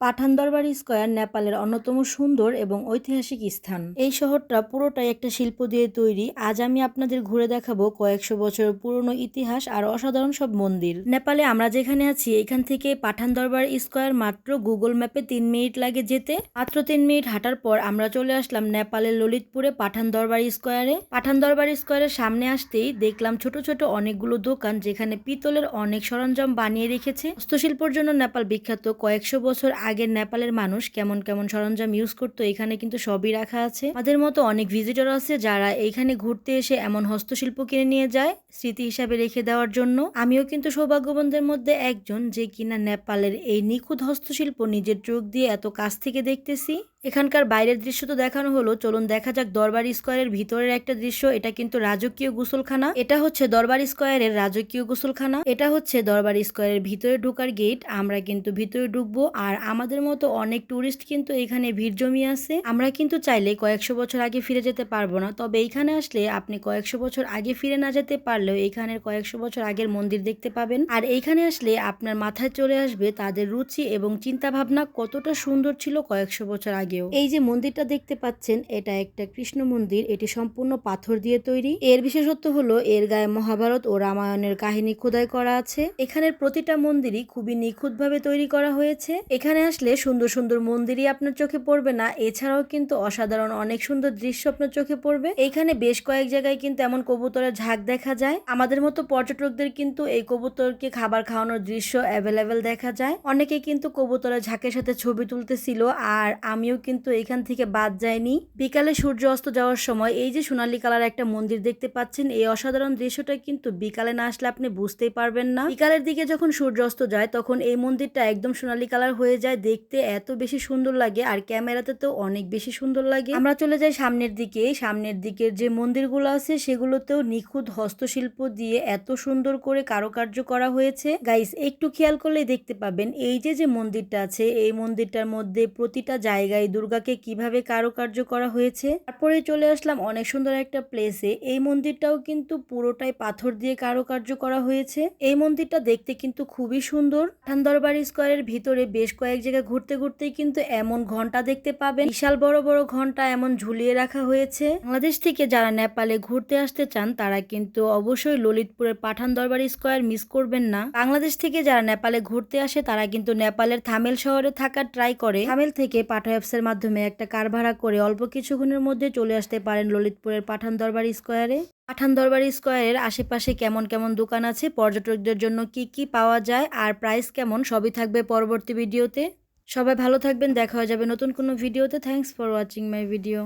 পাঠান দরবার স্কয়ার নেপালের অন্যতম সুন্দর এবং ঐতিহাসিক স্থান। এই শহরটা পুরোটাই একটা শিল্প দিয়ে তৈরি। আজ আমি আপনাদের ঘুরে দেখাবো কয়েকশো বছরের পুরনো ইতিহাস আর অসাধারণ সব মন্দির। নেপালে আমরা যেখানে আছি এখান থেকে পাঠান দরবার স্কয়ার মাত্র গুগল ম্যাপে 3 মিনিট লাগে যেতে। মাত্র 3 মিনিট হাঁটার পর আমরা চলে আসলাম নেপালের ললিতপুরে পাঠান দরবার স্কয়ারে। পাঠান দরবার স্কয়ারের সামনে আসতেই দেখলাম ছোট ছোট অনেকগুলো দোকান, যেখানে পিতলের অনেক সরঞ্জাম বানিয়ে রেখেছে। হস্তশিল্পের জন্য নেপাল বিখ্যাত। কয়েকশো বছর আগের নেপালের মানুষ কেমন কেমন সরঞ্জাম ইউজ করতো এখানে কিন্তু সবই রাখা আছে। আমাদের মতো অনেক ভিজিটর আছে যারা এইখানে ঘুরতে এসে এমন হস্তশিল্প কিনে নিয়ে যায় স্মৃতি হিসাবে রেখে দেওয়ার জন্য। আমিও কিন্তু সৌভাগ্যবানদের মধ্যে একজন, যে কিনা নেপালের এই নিখুঁত হস্তশিল্প নিজের চোখ দিয়ে এত কাছ থেকে দেখতেছি। এখানকার বাইরের দৃশ্য তো দেখানো হলো, চলুন দেখা যাক দরবার স্কয়ারের ভিতরের একটা দৃশ্য। এটা কিন্তু রাজকীয় গোসলখানা। এটা হচ্ছে দরবার স্কয়ারের রাজকীয় গোসলখানা। এটা হচ্ছে দরবার স্কয়ারের ভিতরে ঢোকার গেট। আমরা কিন্তু ভিতরে ঢুকবো, আর আমাদের মতো অনেক টুরিস্ট কিন্তু এখানে ভিড় জমিয়ে আছে। আমরা কিন্তু চাইলে কয়েকশো বছর আগে ফিরে যেতে পারবো না, তবে এইখানে আসলে আপনি কয়েকশো বছর আগে ফিরে না যেতে পারলেও এইখানের কয়েকশো বছর আগের মন্দির দেখতে পাবেন। আর এইখানে আসলে আপনার মাথায় চলে আসবে তাদের রুচি এবং চিন্তা ভাবনা কতটা সুন্দর ছিল কয়েকশো বছর আগে। এই যে মন্দিরটা দেখতে পাচ্ছেন, এটা একটা কৃষ্ণ মন্দির। এটি সম্পূর্ণ পাথর দিয়ে তৈরি। এর বিশেষত্ব হলো এর গায়ে মহাভারত ও রামায়ণের কাহিনী খোদাই করা আছে। এখানের প্রতিটা মন্দিরই খুবই নিখুঁতভাবে তৈরি করা হয়েছে। এখানে আসলে সুন্দর সুন্দর মন্দিরই আপনার চোখে পড়বে না, এছাড়াও কিন্তু অসাধারণ অনেক সুন্দর দৃশ্য আপনার চোখে পড়বে। এখানে বেশ কয়েক জায়গায় কিন্তু এমন কবুতরের ঝাঁক দেখা যায়। আমাদের মতো পর্যটকদের কিন্তু এই কবুতরকে খাবার খাওয়ানোর দৃশ্য অ্যাভেলেবেল দেখা যায়। অনেকে কিন্তু কবুতরের ঝাঁকের সাথে ছবি তুলতেছিল, আর আমিও কিন্তু এখান থেকে বাদ যায়নি। বিকালে সূর্য অস্ত যাওয়ার সময় এই যে সোনালী কালার একটা মন্দির দেখতে পাচ্ছেন, এই অসাধারণ দৃশ্যটা কিন্তু বিকালে না আসলে আপনি বুঝতেই পারবেন না। বিকালের দিকে যখন সূর্য অস্ত যায় তখন এই মন্দিরটা একদম সোনালী কালার হয়ে যায়, দেখতে এত বেশি সুন্দর লাগে, আর ক্যামেরাতে তো অনেক বেশি সুন্দর লাগে। আমরা চলে যাই সামনের দিকে। সামনের দিকের যে মন্দিরগুলো আছে সেগুলোতেও নিখুঁত হস্তশিল্প দিয়ে এত সুন্দর করে কারুকার্য করা হয়েছে। গাইস, একটু খেয়াল করলেই দেখতে পাবেন এই যে মন্দিরটা আছে, এই মন্দিরটার মধ্যে প্রতিটা জায়গায় দুর্গাকে কিভাবে কারুকার্য করা হয়েছে। তারপরে চলে আসলাম অনেক সুন্দর একটা প্লেসে। এই মন্দিরটাও কিন্তু পুরোটাই পাথর দিয়ে কারুকার্য করা হয়েছে। এই মন্দিরটা দেখতে কিন্তু খুবই সুন্দর। পাঠান দরবার স্কয়ারের ভিতরে বেশ কয়েক জায়গায় ঘুরতে ঘুরতেই কিন্তু এমন ঘন্টা দেখতে পাবেন, বিশাল বড় বড় ঘন্টা এমন ঝুলিয়ে রাখা হয়েছে। বাংলাদেশ থেকে যারা নেপালে ঘুরতে আসতে চান তারা কিন্তু অবশ্যই ললিতপুরের পাঠান দরবার স্কয়ার মিস করবেন না। বাংলাদেশ থেকে যারা নেপালে ঘুরতে আসে তারা কিন্তু নেপালের থামেল শহরে থাকার ট্রাই করে। থামেল থেকে পাঠা অ্যাপসের মাধ্যমে একটা কার ভাড়া করে অল্প কিছুক্ষণের মধ্যে চলে আসতে পারেন ললিতপুরের পাঠান দরবার স্কয়ারে। পাঠান দরবার স্কয়ারের আশেপাশে কেমন কেমন দোকান আছে, পর্যটকদের জন্য কি কি পাওয়া যায়, আর প্রাইস কেমন, সবই থাকবে পরবর্তী ভিডিওতে। সবাই ভালো থাকবেন, দেখা হয়ে যাবে নতুন কোনো ভিডিওতে। Thanks for watching my video.